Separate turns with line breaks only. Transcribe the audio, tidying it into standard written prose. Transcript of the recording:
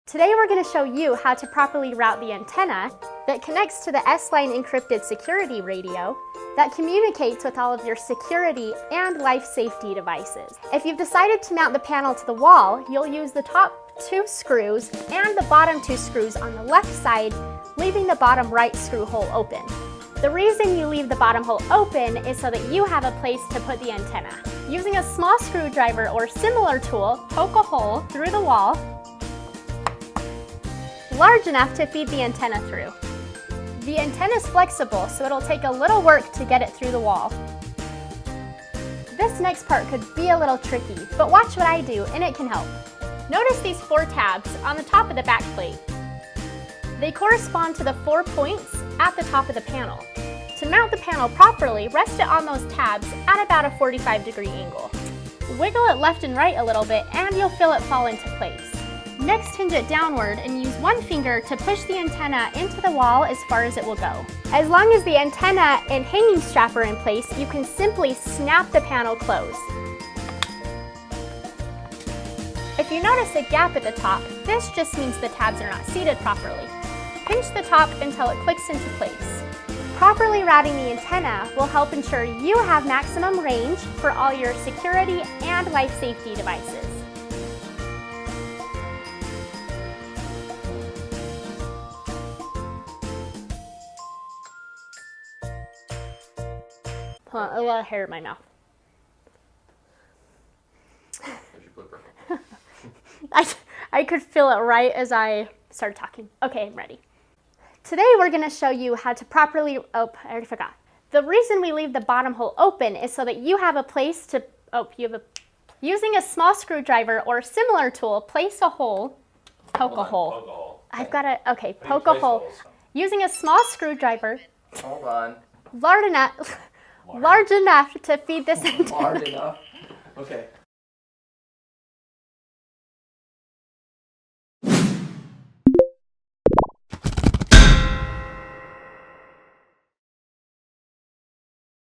Today we're going to show you how to properly route the antenna that connects to the S-line encrypted security radio that communicates with all of your security and life safety devices. If you've decided to mount the panel to the wall, you'll use the top 2 screws and the bottom 2 screws on the left side, leaving the bottom right screw hole open. The reason you leave the bottom hole open is so that you have a place to put the antenna. Using a small screwdriver or similar tool, poke a hole through the wall large enough to feed the antenna through. The antenna is flexible, so it'll take a little work to get it through the wall. This next part could be a little tricky, but watch what I do and it can help. Notice these 4 tabs on the top of the back plate. They correspond to the 4 points at the top of the panel. To mount the panel properly, rest it on those tabs at about a 45-degree angle. Wiggle it left and right a little bit and you'll feel it fall into place. Next, hinge it downward and use one finger to push the antenna into the wall as far as it will go. As long as the antenna and hanging strap are in place, you can simply snap the panel closed. If you notice a gap at the top, this just means the tabs are not seated properly. Pinch the top until it clicks into place. Properly routing the antenna will help ensure you have maximum range for all your security and life safety devices. Hold on, a lot of hair in my mouth. I could feel it right as I started talking. Okay, I'm ready. Today we're going to show you how to properly, I already forgot. The reason we leave the bottom hole open is so that you have a place to, using a small screwdriver or similar tool, place a hole, poke a hole. I've got to, okay, poke a hole. Using a small screwdriver.
Hold on.
Large enough to feed this antenna.
Large enough? Okay.